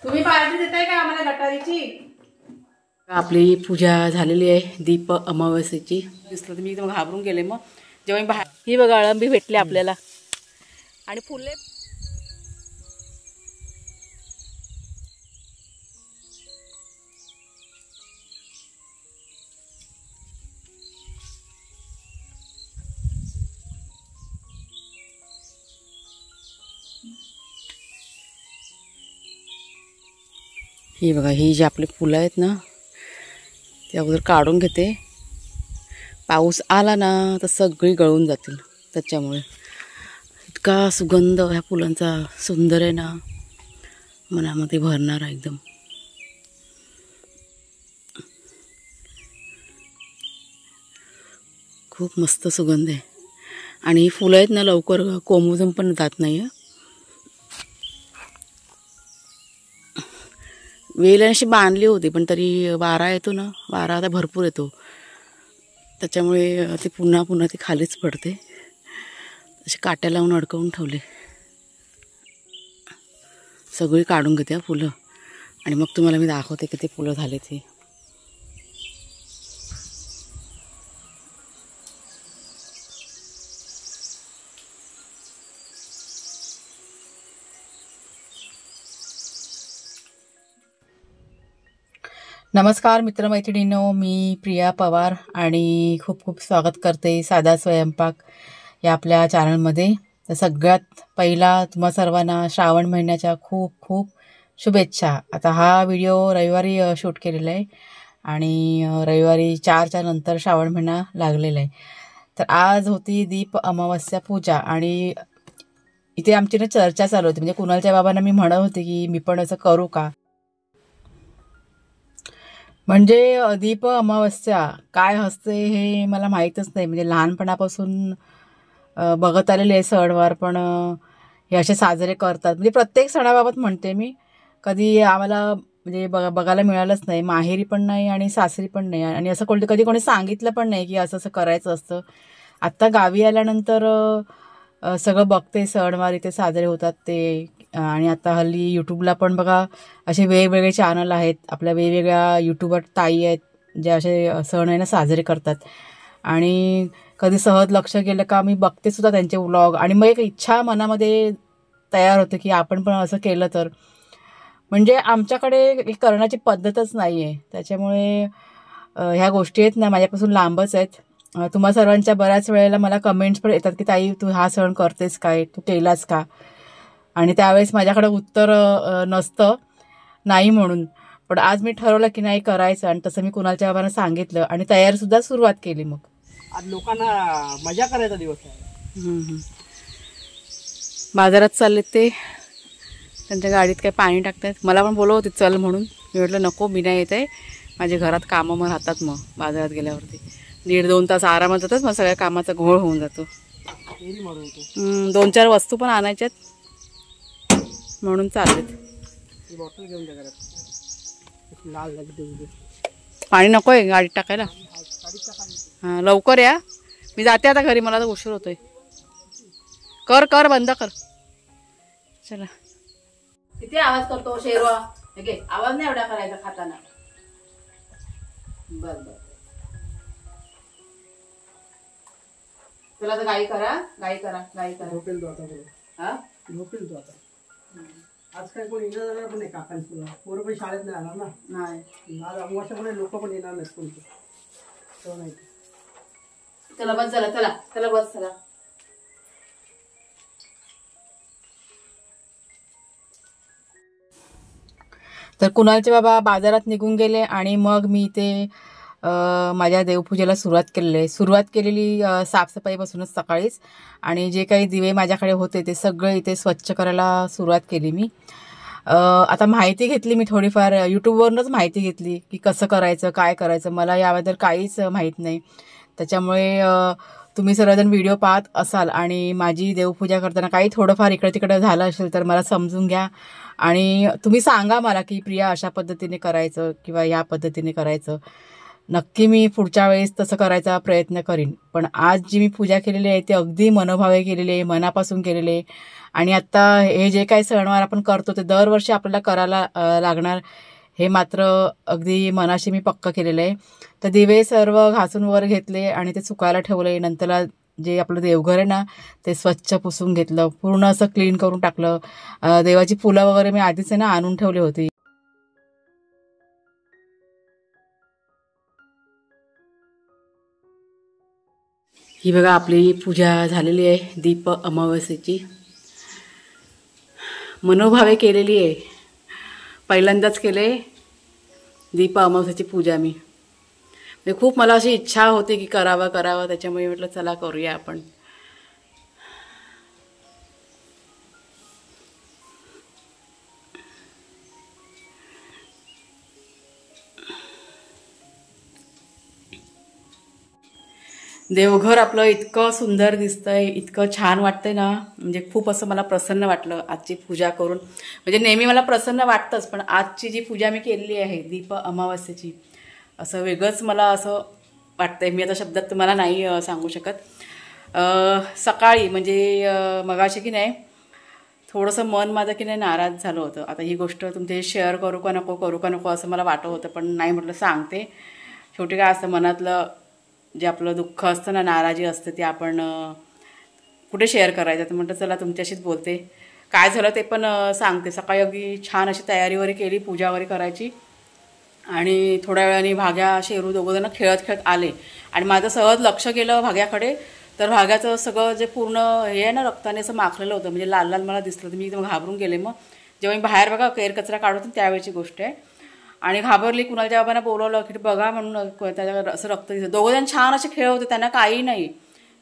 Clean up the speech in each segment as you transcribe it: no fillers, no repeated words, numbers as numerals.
तुम्ही पार्टी देताय का आम्हाला गटारीची? आपली पूजा झालेली आहे दीप अमावस्येची. दिसलं तर मी एकदम घाबरून गेले. मग जेव्हा मी बाहेर ही बघा अळंबी भेटली आपल्याला आणि फुले. ही बघा ही जी आपली फुलं आहेत ना ते अगोदर काढून घेते. पाऊस आला ना तर सगळी गळून जातील. त्याच्यामुळे इतका सुगंध ह्या फुलांचा सुंदर आहे ना, मनामध्ये भरणारा एकदम. खूप मस्त सुगंध आहे. आणि ही फुलं आहेत ना लवकर कोमेजून पण जात नाही. वेल अशी बांधली होती पण तरी वारा येतो ना, वारा आता भरपूर येतो त्याच्यामुळे ते पुन्हा पुन्हा ती खालीच पडते. असे काट्या लावून अडकवून ठेवले. सगळी काढून घेते फुलं आणि मग तुम्हाला मी दाखवते किती फुलं झाले ते. नमस्कार मित्रमैत्रिणींनो, मी प्रिया पवार आणि खूप खूप स्वागत करते साधा स्वयंपाक या आपल्या चॅनलमध्ये. तर सगळ्यात पहिला तुम्हा सर्वांना श्रावण महिन्याच्या खूप खूप शुभेच्छा. आता हा व्हिडिओ रविवारी शूट केलेला आहे आणि रविवारी 4च्या नंतर श्रावण महिना लागलेला आहे. तर आज होती दीप अमावस्या पूजा आणि इथे आमची ना चर्चा चालू होती. म्हणजे कुणालच्या बाबांना मी म्हणत होते की मी पण असं करू का. म्हणजे दीप अमावस्या काय असते हे मला माहीतच नाही. म्हणजे लहानपणापासून बघत आलेले आहे सणवार, पण हे असे साजरे करतात. म्हणजे प्रत्येक सणाबाबत म्हणते मी, कधी आम्हाला म्हणजे बघायला मिळालंच नाही. माहेरी पण नाही आणि सासरी पण नाही. आणि असं कधी कोणी सांगितलं पण नाही की असं असं करायचं असतं. आत्ता गावी आल्यानंतर सगळं बघते सणवार इथे साजरे होतात ते. आणि आता हल्ली यूट्यूबला पण बघा असे वेगवेगळे चॅनल आहेत. आपल्या वेगवेगळ्या यूट्यूबर ताई आहेत जे असे सण आहे ना साजरे करतात. आणि कधी सहज लक्ष गेलं का मी बघते सुद्धा त्यांचे व्लॉग. आणि मग एक इच्छा मनामध्ये तयार होते की आपण पण असं केलं तर. म्हणजे आमच्याकडे करण्याची पद्धतच नाही आहे. त्याच्यामुळे ह्या गोष्टी आहेत ना माझ्यापासून लांबच आहेत. तुम्हा सर्वांच्या बऱ्याच वेळेला मला कमेंट्स पण येतात की ताई तू हा सण करतेस काय, तू केलास का. आणि त्यावेळेस माझ्याकडे उत्तर नसतं नाही म्हणून. पण आज मी ठरवलं की नाही करायचं आणि तसं मी कुणालच्या बाबांना सांगितलं आणि तयारीसुद्धा सुरुवात केली. मग आज लोकांना मजा करायचा दिवस आहे. बाजारात चालले ते त्यांच्या गाडीत काय पाणी टाकतात. मला पण बोलव होते चल म्हणून. मी म्हटलं नको मी नाही येत आहे, माझे घरात कामं मग राहतात. मग बाजारात गेल्यावरती 1.5-2 तास आरामात जातात. मग सगळ्या कामाचा घोळ होऊन जातो. 2-4 वस्तू पण आणायच्यात म्हणून चाललेत. बॉटल घेऊन जा घरात. लाल लागते पाणी नको आहे गाडीत टाकायला. हां लवकर या, मी जाते आता घरी, मला तर उशीर होतोय. कर बंद कर. चला किती आवाज करतो शेरवा. घे आवाज नाही एवढा करायचा खाताना. बर तुला तर गाई करा. झोपेल तो आता. हा झोपेल तो आता. आज काय कोण येणार जाणार पण नाही काकांचं. पोरं पण शाळेत नाही आला ना. नाही आज अमावस्यामुळे लोक पण येणार नाहीत कोणते. तो नाही. चला बस चला बस चला. तर कुणालचे बाबा बाजारात निघून गेले आणि मग मी इथे माझ्या देवपूजेला सुरुवात केलेली साफसफाईपासूनच सकाळीच. आणि जे काही दिवे माझ्याकडे होते ते सगळे इथे स्वच्छ करायला सुरुवात केली मी. आता माहिती घेतली मी थोडीफार यूट्यूबवरूनच माहिती घेतली की कसं करायचं काय करायचं. मला याबद्दल काहीच माहीत नाही. त्याच्यामुळे तुम्ही सर्वजण व्हिडिओ पाहत असाल आणि माझी देवपूजा करताना काही थोडंफार इकडे तिकडे झालं असेल तर मला समजून घ्या आणि तुम्ही सांगा मला की प्रिया अशा पद्धतीने करायचं किंवा या पद्धतीने करायचं. नक्की मी पुढच्या वेळेस तसं करायचा प्रयत्न करीन. पण आज जी मी पूजा केलेली आहे ती अगदी मनोभावे केलेली आहे, मनापासून केलेली आहे. आणि आत्ता हे जे काही सणवार आपण करतो ते दरवर्षी आपल्याला करायला लागणार, हे मात्र अगदी मनाशी मी पक्का केलेलं आहे. तर दिवे सर्व घासून वर घेतले आणि ते सुकायला ठेवले. नंतर जे आपलं देवघर आहे ना ते स्वच्छ पुसून घेतलं, पूर्ण असं क्लीन करून टाकलं. देवाची फुलं वगैरे मी आधीच आहे ना आणून ठेवली होती. ही बघा आपली पूजा झालेली आहे दीप अमावस्येची, मनोभावे केलेली आहे. पहिल्यांदाच केले दीप अमावस्येची पूजा मी. म्हणजे खूप मला अशी इच्छा होती की करावं, त्याच्यामुळे म्हटलं चला करूया आपण. देवघर आपलं इतकं सुंदर दिसतंय, इतकं छान वाटतंय ना, म्हणजे खूप असं मला प्रसन्न वाटलं आजची पूजा करून. म्हणजे नेहमी मला प्रसन्न वाटतंच, पण आजची जी पूजा मी केलेली आहे दीप अमावस्येची, असं वेगळंच मला असं वाटतंय. मी आता शब्दात तुम्हाला नाही सांगू शकत. सकाळी म्हणजे मगाशी की नाही थोडंसं मन माझं की नाही नाराज झालं होतं. आता ही गोष्ट तुमच्याशी शेअर करू का नको असं मला वाटत होतं, पण नाही म्हटलं सांगते. शेवटी काय असतं, मनातलं जे आपलं दुःख असतं ना, नाराजी असते, ती आपण कुठे शेअर करायचं. तर म्हटलं चला तुमच्याशीच बोलते, काय झालं ते पण सांगते. सकाळी अगदी छान अशी तयारी वगैरे केली, पूजा वगैरे करायची. आणि थोड्या वेळाने भाग्या शेरू दोघंजणं खेळत आले आणि माझं सहज लक्ष गेलं भाग्याकडे. तर भाग्याचं सगळं जे पूर्ण हे आहे ना रक्ताने असं माखलेलं होतं, म्हणजे लाल लाल मला दिसलं. तर मी एकदम घाबरून गेले. मग जेव्हा मी बाहेर बघा केर कचरा काढत होते त्यावेळेची गोष्ट आहे. आणि घाबरली, कुणालच्या बाबांना बोलवलं की बघा म्हणून, त्याच्या असं रक्त दिसतं. दोघंजण छान असे खेळ होते, त्यांना काही नाही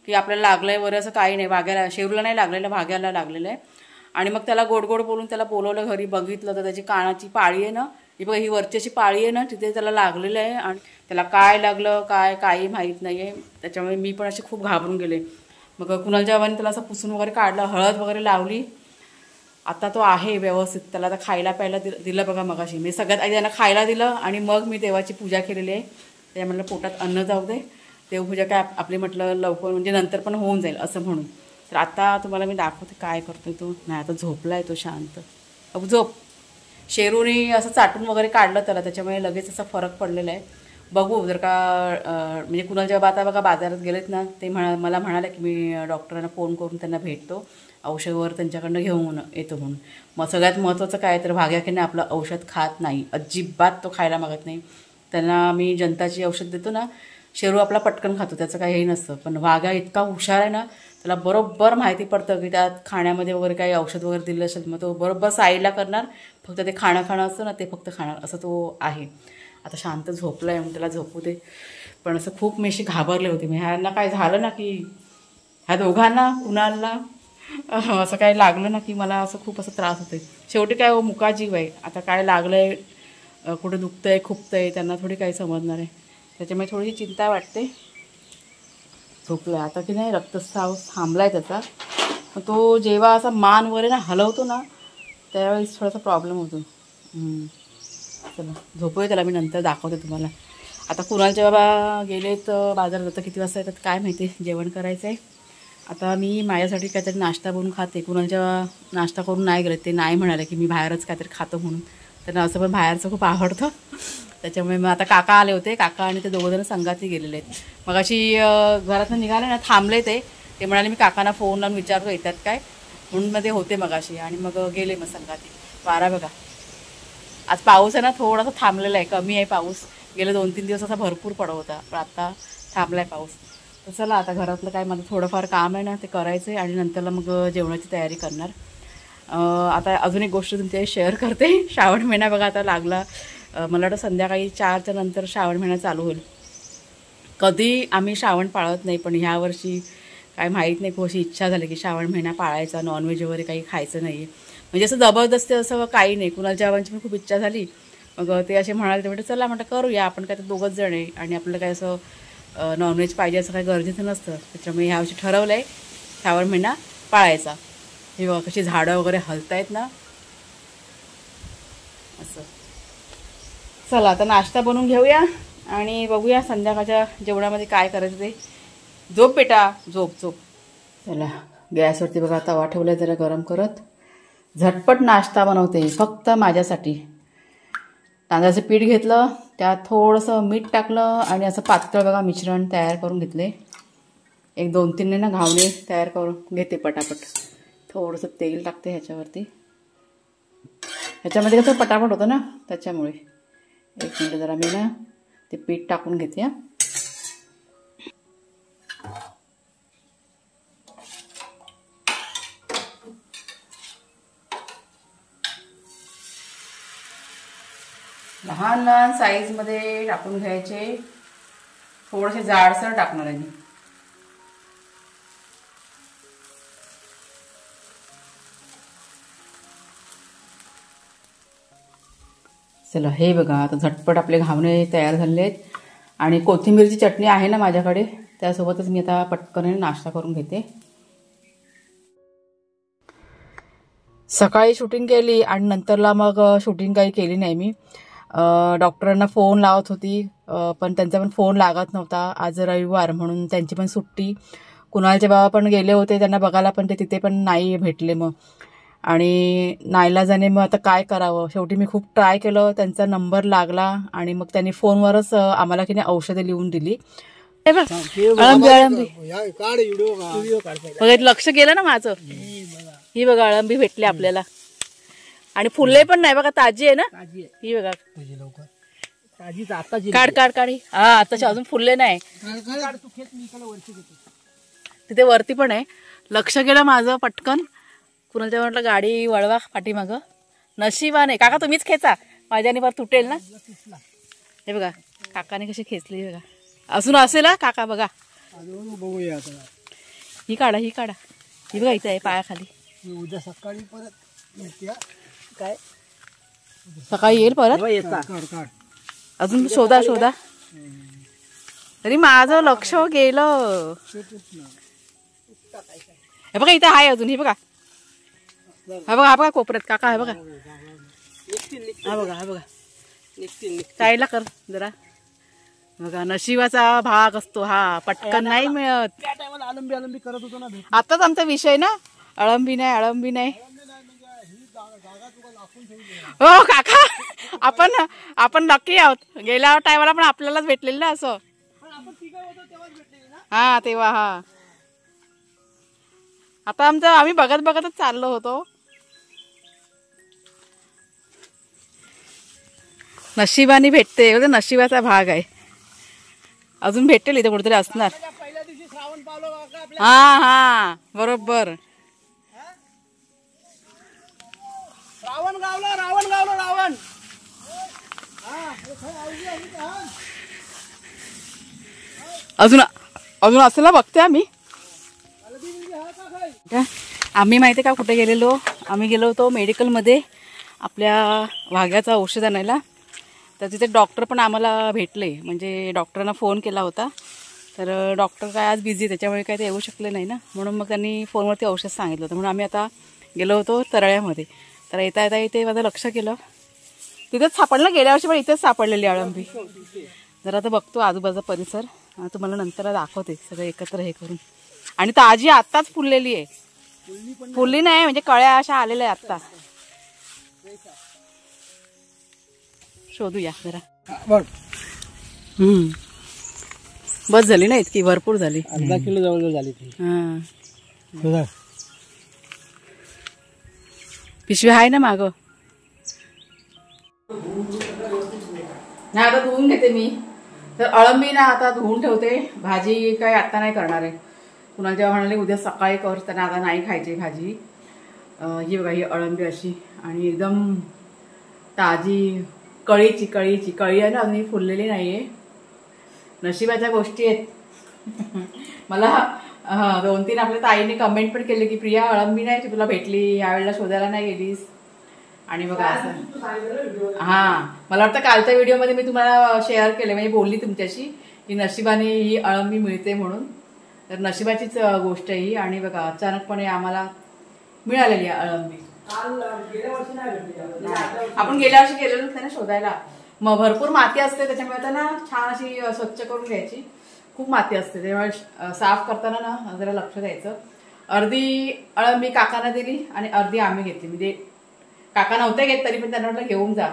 की आपल्याला लागलंय वगैरे असं काही नाही. भाग्याला शेरूला नाही लागलेलं, भाग्याला लागलेलं आहे. आणि मग त्याला गोड बोलून त्याला बोलवलं घरी. बघितलं तर त्याची कानाची पाळी आहे ना, ही बघा ही वरची अशी पाळी आहे ना, तिथे त्याला लागलेलं आहे. आणि त्याला काय लागलं काही माहीत नाही आहे. त्याच्यामुळे मी पण असे खूप घाबरून गेले. मग कुणालच्या बाबांनी त्याला असं पुसून वगैरे काढलं, हळद वगैरे लावली. आता तो आहे व्यवस्थित. त्याला आता खायला प्यायला दिलं बघा मगाशी. मी सगळ्यात आधी त्यांना खायला दिलं आणि मग मी देवाची पूजा केलेली आहे. त्या म्हटलं पोटात अन्न जाऊ दे, देवपूजा काय आपली म्हटलं लवकर म्हणजे नंतर पण होऊन जाईल असं म्हणून. तर आता तुम्हाला मी दाखवते काय करतोय तो. नाही आता झोपला आहे तो शांत. अब झोप. शेरूने असं चाटून वगैरे काढलं त्याला, त्याच्यामुळे लगेच असा फरक पडलेला आहे. बघू जर का म्हणजे कुणाल जेव्हा आता बघा बाजारात गेलेत ना, ते मला म्हणाले की मी डॉक्टरांना फोन करून त्यांना भेटतो, औषधवर त्यांच्याकडनं घेऊन येतो म्हणून. मग सगळ्यात महत्त्वाचं काय तर भाग्याकडनं आपलं औषध खात नाही, अजिबात तो खायला मागत नाही. त्यांना मी जनताची औषध देतो ना, शेरू आपला पटकन खातो, त्याचं काही हे नसतं. पण भाग्या इतका हुशार आहे ना, त्याला बरोबर माहिती पडतं की त्यात खाण्यामध्ये वगैरे काही औषध वगैरे दिलं असेल, मग तो बरोबर साईडला करणार. फक्त ते खाणं असतं ना, ते फक्त खाणार, असं तो आहे. आता शांत झोपलं आहे म्हणून त्याला झोपू दे. पण असं खूप मी अशी घाबरले होते. मी ह्यांना काय झालं ना की ह्या दोघांना कुणाला असं काय लागलं ना की मला असं खूप असं त्रास होते. शेवटी काय मुका जीव आहे. आता काय लागलं आहे, कुठं दुखतंय खुपतंय, त्यांना थोडी काही समजणार आहे. त्याच्यामुळे थोडी चिंता वाटते. झोपलं आता की नाही, रक्तस्राव थांबला आहे त्याचा. पण तो जेव्हा असा मान वगैरे ना हलवतो ना, त्यावेळेस थोडासा प्रॉब्लेम होतो. चला झोपूया त्याला, मी नंतर दाखवते तुम्हाला. आता कुणालचे बाबा गेले तर बाजारात, आता किती वाजता येतात काय माहिती, जेवण करायचं आहे. आता मी माझ्यासाठी काहीतरी नाश्ता बनवून खाते. कुणालच्या नाश्ता करून नाही गेले, ते नाही म्हणाले की मी बाहेरच काहीतरी खातो म्हणून. त्यांना असं पण बाहेरचं खूप आवडतं. त्याच्यामुळे मग आता काका आले होते, काका आणि ते दोघंजणं संगाती गेलेले आहेत. मग अशी घरातून निघाले ना, थांबले ते म्हणाले मी काकांना फोन लावून विचारतो येतात काय म्हणून. मग ते होते मगाशी आणि मग गेले मग संगाती. वारा बघा, आज पाऊस आहे ना थोडासा थांबलेला आहे, कमी आहे पाऊस. गेले 2-3 दिवस असा भरपूर पडत होता, पण आता थांबला आहे पाऊस. तर चला आता घरातलं काय माझं थोडंफार काम आहे ना, ते करायचं आहे आणि नंतरला मग जेवणाची तयारी करणार. आता अजून एक गोष्ट तुमच्याशी शेअर करते. श्रावण महिना बघा आता लागला. मला वाटतं संध्याकाळी 4च्या नंतर श्रावण महिना चालू होईल. कधी आम्ही श्रावण पाळत नाही, पण ह्या वर्षी काय माहीत नाही, खूप अशी इच्छा झाली की श्रावण महिना पाळायचा, नॉनव्हेज वगैरे काही खायचं नाही. म्हणजे असं जबरदस्ती असं काही नाही. कुणालच्या बाबांची पण खूप इच्छा झाली. मग ते असे म्हणाले, ते म्हटलं चला म्हटलं करूया आपण, काय तर दोघंच जण आहे आणि आपल्याला काय असं नॉनव्हेज पाहिजे असं काही गरजेचं नसतं. त्याच्यामुळे ह्यावर्षी ठरवलं आहे श्रावण महिना पाळायचा. हे बघा कशी झाडं वगैरे हलतायत ना असं. चला आता नाश्ता बनवून घेऊया आणि बघूया संध्याकाळच्या जेवणामध्ये काय करायचं ते. झोप बेटा, झोप झोप. चला गॅसवरती बघा तवा ठेवलाय जरा गरम करत. झटपट नाश्ता बनवते फक्त माझ्यासाठी. तांदळाचं पीठ घेतलं, त्यात थोडंसं मीठ टाकलं आणि असं पातळ बघा मिश्रण तयार करून घेतले. एक 2-3 ना घावणे तयार करून घेते पटापट. थोडंसं तेल टाकते ह्याच्यावरती. ह्याच्यामध्ये कसं पटापट होतं ना त्याच्यामुळे. 1 मिनिट जरा मी ना ते पीठ टाकून घेते. हा लहान लहान साईजमध्ये टाकून घ्यायचे. थोडेसे जाडसर टाकणार आहे मी. चला हे बघा आता झटपट आपले घावणे तयार झाले आहेत. आणि कोथिंबीरची चटणी आहे ना माझ्याकडे, त्यासोबतच मी आता पटकन नाश्ता करून घेते. सकाळी शूटिंग केली आणि नंतरला मग शूटिंग काही केली नाही मी. डॉक्टरांना फोन लावत होती पण त्यांचा पण फोन लागत नव्हता. आज रविवार म्हणून त्यांची पण सुट्टी. कुणालचे बाबा पण गेले होते त्यांना बघायला, पण ते तिथे पण नाही भेटले. मग आणि नाईलाजाने मग आता काय करावं. शेवटी मी खूप ट्राय केलं, त्यांचा नंबर लागला आणि मग त्यांनी फोनवरच आम्हाला की नाही औषधं लिहून दिली. अळंबी अळंबी बघा, लक्ष गेलं ना माझं. ही बघा अळंबी भेटली आपल्याला आणि फुलले पण नाही बघा, ताजी आहे ना ही बघा. काढ काढ काढ. हा आताची अजून फुलले नाही. तिथे वरती पण आहे. लक्ष गेलं माझं पटकन. कुणाच्या म्हटलं गाडी वळवा पाठीमागं. नशिबाने काका तुम्हीच खेचा, माझ्याने पर तुटेल ना. हे बघा काकाने कशी खेचली बघा. अजून असेल हा काका बघा. ही काढा ही काढा. ही बघा इथे आहे पायाखाली. उद्या सकाळी परत काय सकाळी येईल परत. अजून शोधा शोधा. तरी माझं लक्ष गेलं. हे बघा इथे आहे अजून. हे बघा हा बघा, हा बघा कोपऱ्यात काका. हे बघा हा बघा हा बघा. साईडला कर जरा. बघा नशिबाचा भाग असतो हा, पटकन नाही मिळत. अळंबी अळंबी करत होतो ना. आताच आमचा विषय ना, अळंबी नाही अळंबी नाही. हो काका आपण नक्की आहोत. गेल्या टायमाला पण आपल्यालाच भेटलेलं ना असं. हा तेव्हा. हा आता आमचं आम्ही बघत बघतच चाललो होतो. नशिबाने भेटते, नशिबाचा भाग आहे. अजून भेटेल इथे कुठेतरी असणार. हा हा बरोबर. रावण गावला रावण गावला रावण. अजून अजून असेल बघते आम्ही. आम्ही माहिती का कुठे गेलेलो. आम्ही गेलो होतो मेडिकलमध्ये आपल्या वाघ्याचं औषध आणायला. तर तिथे डॉक्टर पण आम्हाला भेटले. म्हणजे डॉक्टरांना फोन केला होता, तर डॉक्टर काय आज बिझी, त्याच्यामुळे काय ते येऊ शकले नाही ना. म्हणून मग त्यांनी फोनवरती औषध सांगितलं होतं. म्हणून आम्ही आता गेलो होतो तरळ्यामध्ये. तर येता येता इथे माझं लक्ष केलं, तिथेच सापडलं. गेल्या वर्षी पण इथेच सापडलेली अळंबी. जरा आता बघतो आजूबाजूचा परिसर, तुम्हाला नंतर दाखवते सगळं एकत्र हे करून. आणि ताजी आत्ताच फुललेली आहे. फुलली नाही म्हणजे कळ्या अशा आलेल्या आहे आत्ता. शोधूया जरा. बस झाली ना इतकी, भरपूर झाली. अर्धा किलो जवळ झाली ती. हा पिशवी आहे ना माग. नाही आता धुवून घेते मी. तर अळंबी ना आता धुवून ठेवते. भाजी काय आता नाही करणार आहे. कुणाला जेव्हा म्हणाले उद्या सकाळी कर, त्यांना आता नाही खायची भाजी. ही बघा ही अळंबी अशी आणि एकदम ताजी कळीची कळीची कळी आहे ना, अजून फुललेली नाहीये. नशिबाच्या गोष्टी आहेत. मला 2-3 आपल्या ताईने कमेंट पण केले की प्रिया अळंबी नाही तुला भेटली, यावेळेला शोधायला नाही गेलीस. आणि बघा असं. हा मला वाटतं कालच्या व्हिडिओमध्ये मी तुम्हाला शेअर केले, म्हणजे बोलली तुमच्याशी की नशिबाने ही अळंबी मिळते म्हणून. तर नशिबाचीच गोष्ट आहे ही. आणि बघा अचानकपणे आम्हाला मिळालेली आहे अळंबी. आपण गेल्या वर्षी गेलेलो ना शोधायला. मग भरपूर माती असते त्याच्यामुळे आता ना छान अशी स्वच्छ करून घ्यायची. खूप माती असते त्यामुळे साफ करताना ना जरा लक्ष द्यायचं. अर्धी अळ मी काकांना दिली आणि अर्धी आम्ही घेतली. म्हणजे काका नव्हते घेत तरी पण त्यांना म्हटलं घेऊन जा,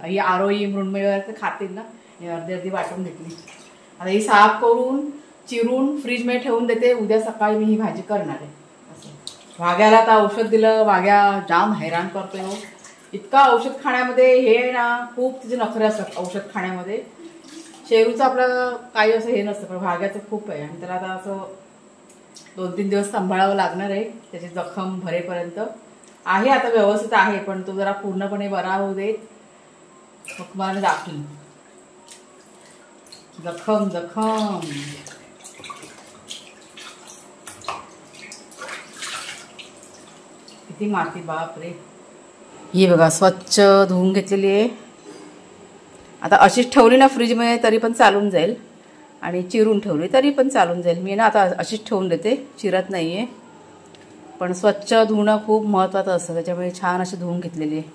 ही आरोही मृण्मय खातील ना, हे अर्धी अर्धी वाटून घेतली. आता ही साफ करून चिरून फ्रीजमध्ये ठेवून देते. उद्या सकाळी मी ही भाजी करणार आहे. असं वाघ्याला आता औषध दिलं. वाघ्या जाम हैराण करतोय. इतका औषध खाण्यामध्ये हे ना खूप तिचे नखरे असतात औषध खाण्यामध्ये. शेरूचं आपलं काही असं हे नसतं पण वाघ्याचं खूप आहे. आणि त्याला आता असं 2-3 दिवस सांभाळावं लागणार आहे त्याची जखम भरेपर्यंत. आहे आता व्यवस्थित आहे पण तो जरा पूर्णपणे बरा होऊ देत मग मला दाखली. जखम जखम किती माती बापरे. ही बघा स्वच्छ धुवून घेतलेली आहे. आता अशीच ठेवली ना फ्रीजमध्ये तरी पण चालून जाईल आणि चिरून ठेवली तरी पण चालून जाईल. मी ना आता अशीच ठेवून देते, चिरत नाही आहे. पण स्वच्छ धुणं खूप महत्त्वाचं असतं त्याच्यामुळे छान अशी धुवून घेतलेली आहे.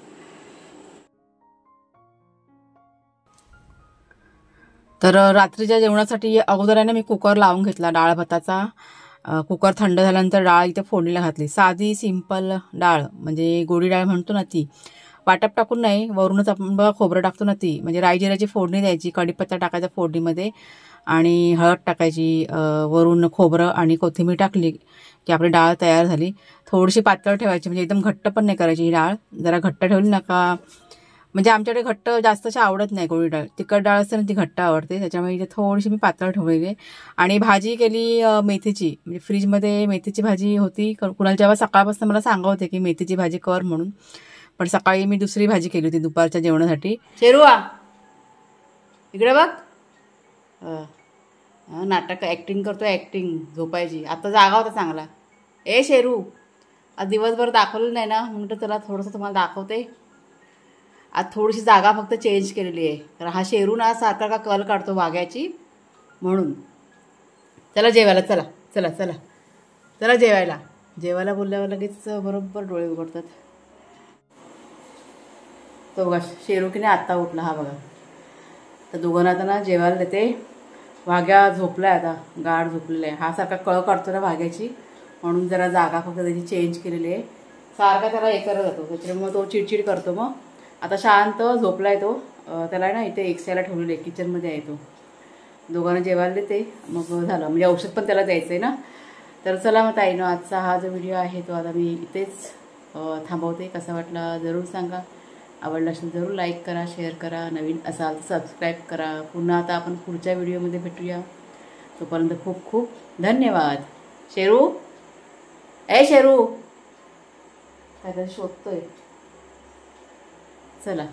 तर रात्रीच्या जेवणासाठी अगोदर आहे ना मी कुकर लावून घेतला डाळ भाताचा. कुकर थंड झाल्यानंतर डाळ इथे फोडणीला घातली. साधी सिंपल डाळ म्हणजे गोडी डाळ म्हणतो ना ती. वाटप टाकून नाही, वरूनच आपण बघा खोबरं टाकतो ना ती. म्हणजे राई जिऱ्याची फोडणी द्यायची, कढीपत्ता टाकायचा फोडणीमध्ये आणि हळद टाकायची. वरून खोबरं आणि कोथिंबीर टाकली की आपली डाळ तयार झाली. थोडीशी पातळ ठेवायची म्हणजे एकदम घट्ट पण नाही करायची ही डाळ. जरा घट्ट ठेवली ना का म्हणजे आमच्याकडे घट्ट जास्त अशी आवडत नाही गोडी डाळ. तिखट डाळ असते ना ती घट्ट आवडते त्याच्यामुळे इथे थोडीशी मी पातळ ठेवली. आणि भाजी केली मेथीची. म्हणजे फ्रीजमध्ये मेथीची भाजी होती. कुणाला जेव्हा सकाळपासून मला सांगत होते की मेथीची भाजी कर म्हणून, पण सकाळी मी दुसरी भाजी केली होती दुपारच्या जेवणासाठी. शेरुआ इकडे बघ. नाटक ॲक्टिंग करतोय, ॲक्टिंग झोपायची. आता जागा होता चांगला. ए शेरू आज दिवसभर दाखवलं नाही ना म्हणून चला थोडंसं तुम्हाला दाखवते. आज थोडीशी जागा फक्त चेंज केलेली आहे. तर हा शेरू ना सारखा का कल काढतो वाघ्याची म्हणून. चला जेवायला, चला चला चला चला जेवायला. जेवायला बोलल्यावर लगेच बरोबर डोळे उघडतात. तो बघा शेरू की नाही आत्ता उठला हा बघा. तर दोघांना आता ना जेवायला देते. वाघ्या झोपला आहे आता, गाढ झोपलेला आहे. हा सारखा कळ काढतो ना वाघ्याची म्हणून जरा जागा फक्त त्याची चेंज केलेली आहे. सारखा त्याला हे करत जातो त्याच्यामुळे तो चिडचिड करतो. मग आता शांत झोपला आहे तो. त्याला ना इथे एक्सायला ठेवलेलं आहे, किचनमध्ये आहे तो. दोघांना जेवायला देते मग झालं. म्हणजे औषध पण त्याला द्यायचं आहे ना. तर चला मग ताईनं आजचा हा जो व्हिडिओ आहे तो आता मी इथेच थांबवते. कसा वाटला जरूर सांगा. आवडला असेल जरूर लाईक करा, शेअर करा. नवीन असाल तर सबस्क्राईब करा. पुन्हा आता आपण पुढच्या व्हिडिओमध्ये भेटूया. तोपर्यंत खूप खूप धन्यवाद. शेरू ए शेरू काहीतरी शोधतोय. चला.